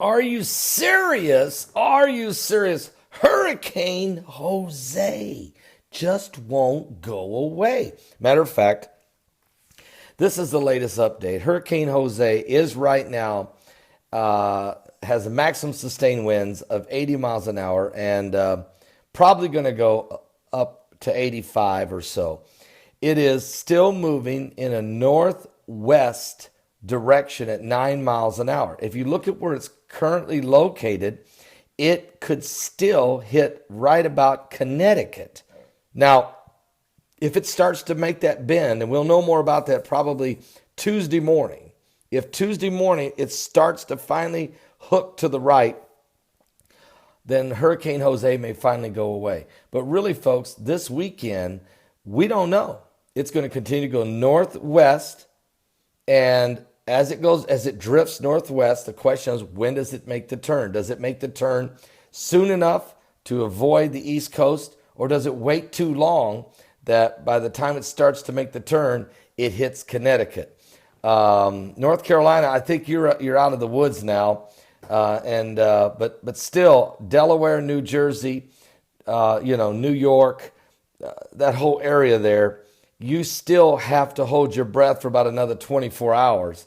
Are you serious? Are you serious? Hurricane Jose just won't go away. Matter of fact, this is the latest update. Hurricane Jose is right now, has a maximum sustained winds of 80 miles an hour and probably going to go up to 85 or so. It is still moving in a northwest direction at 9 miles an hour. If you look at where it's currently located, it could still hit right about Connecticut. Now, if it starts to make that bend, and we'll know more about that probably Tuesday morning, if Tuesday morning it starts to finally hook to the right, then Hurricane Jose may finally go away. But really, folks, this weekend, we don't know. It's going to continue to go northwest, and as it drifts northwest, the question is, when does it make the turn? Does it make the turn soon enough to avoid the East Coast, or does it wait too long that by the time it starts to make the turn, it hits Connecticut? North Carolina, I think you're out of the woods now, but still, Delaware, New Jersey, New York, that whole area there, you still have to hold your breath for about another 24 hours.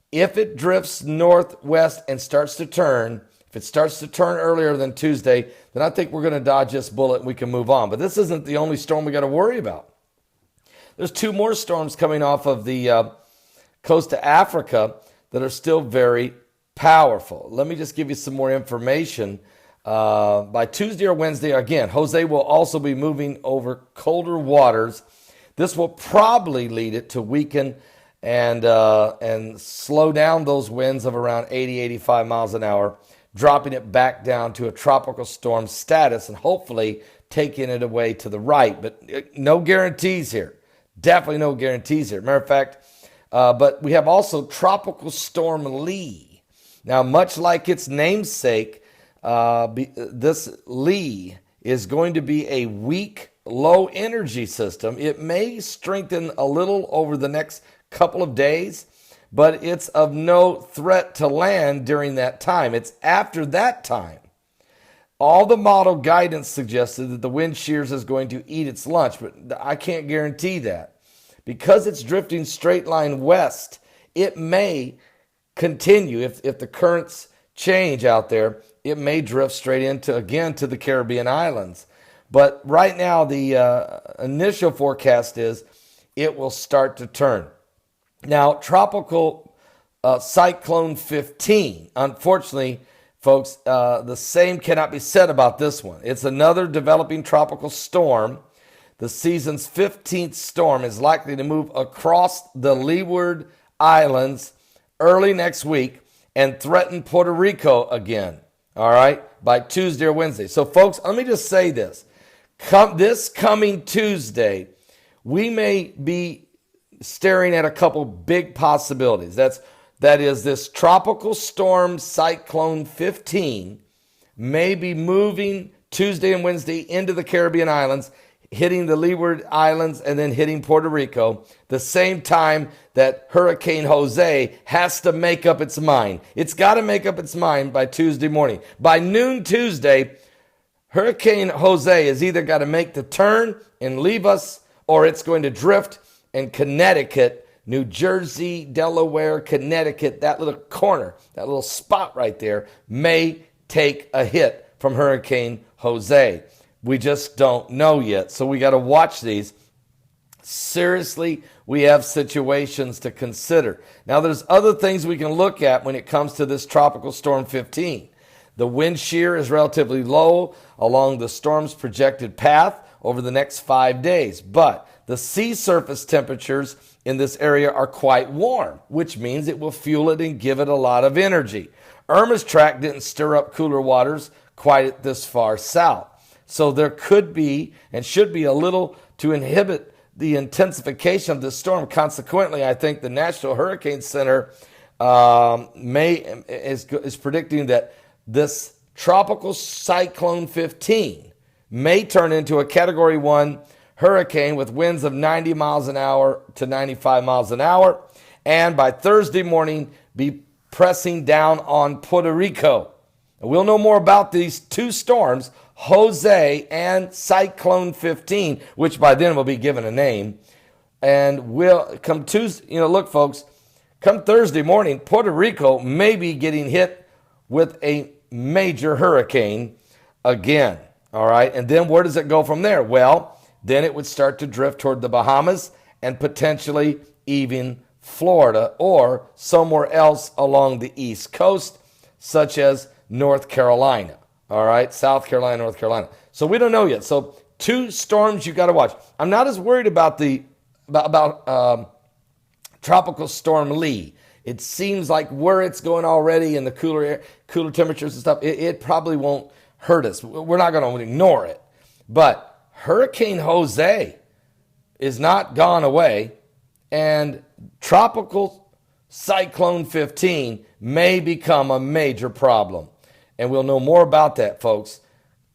If it drifts northwest and starts to turn, if it starts to turn earlier than Tuesday, then I think we're going to dodge this bullet and we can move on. But this isn't the only storm we got to worry about. There's two more storms coming off of the coast of Africa that are still very powerful. Let me just give you some more information. By Tuesday or Wednesday, again, Jose will also be moving over colder waters. This will probably lead it to weaken and slow down those winds of around 80, 85 miles an hour, dropping it back down to a tropical storm status and hopefully taking it away to the right. But no guarantees here. Definitely no guarantees here. Matter of fact, but we have also Tropical Storm Lee. Now, much like its namesake, this Lee is going to be a weak, low energy system. It may strengthen a little over the next couple of days, but it's of no threat to land during that time. It's after that time. All the model guidance suggested that the wind shears is going to eat its lunch, but I can't guarantee that. Because it's drifting straight line west, it may continue. If the currents change out there, it may drift straight into, again, to the Caribbean islands. But right now, the initial forecast is it will start to turn. Now, Tropical Cyclone 15, unfortunately, folks, the same cannot be said about this one. It's another developing tropical storm. The season's 15th storm is likely to move across the Leeward Islands early next week and threaten Puerto Rico again, all right, by Tuesday or Wednesday. So, folks, let me just say this. This coming Tuesday, we may be staring at a couple big possibilities. That is, this tropical storm Cyclone 15 may be moving Tuesday and Wednesday into the Caribbean islands, hitting the Leeward Islands and then hitting Puerto Rico, the same time that Hurricane Jose has to make up its mind. It's got to make up its mind by Tuesday morning. By noon Tuesday, Hurricane Jose has either got to make the turn and leave us, or it's going to drift, and Connecticut, New Jersey, Delaware, Connecticut, that little corner, that little spot right there, may take a hit from Hurricane Jose. We just don't know yet, so we got to watch these. Seriously, we have situations to consider. Now, there's other things we can look at when it comes to this Tropical Storm 15. The wind shear is relatively low along the storm's projected path over the next 5 days, but the sea surface temperatures in this area are quite warm, which means it will fuel it and give it a lot of energy. Irma's track didn't stir up cooler waters quite this far south. So there could be and should be a little to inhibit the intensification of this storm. Consequently, I think the National Hurricane Center is predicting that this Tropical Cyclone 15 may turn into a Category 1 hurricane with winds of 90 miles an hour to 95 miles an hour, and by Thursday morning be pressing down on Puerto Rico. And we'll know more about these two storms, Jose and Cyclone 15, which by then will be given a name. And we'll come Tuesday, look, folks, come Thursday morning, Puerto Rico may be getting hit with a major hurricane again. All right. And then where does it go from there? Well, then it would start to drift toward the Bahamas and potentially even Florida or somewhere else along the East Coast, such as North Carolina. All right. South Carolina, North Carolina. So we don't know yet. So two storms you got to watch. I'm not as worried about Tropical Storm Lee. It seems like where it's going already in the cooler temperatures and stuff, it probably won't hurt us. We're not going to ignore it. But Hurricane Jose is not gone away, and Tropical Cyclone 15 may become a major problem. And we'll know more about that, folks,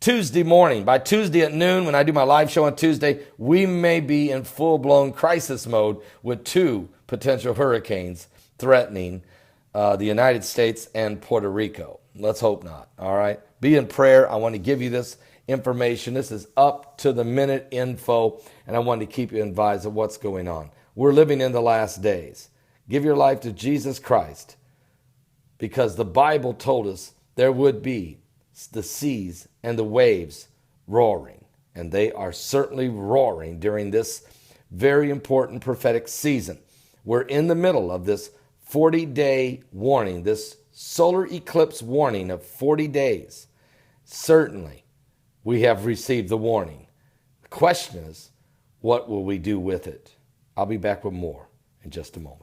Tuesday morning. By Tuesday at noon, when I do my live show on Tuesday, we may be in full-blown crisis mode with two potential hurricanes threatening the United States and Puerto Rico. Let's hope not, all right? Be in prayer. I want to give you this information. This is up-to-the-minute info, and I want to keep you advised of what's going on. We're living in the last days. Give your life to Jesus Christ, because the Bible told us there would be the seas and the waves roaring, and they are certainly roaring during this very important prophetic season. We're in the middle of this 40-day warning, this solar eclipse warning of 40 days. Certainly, we have received the warning. The question is, what will we do with it? I'll be back with more in just a moment.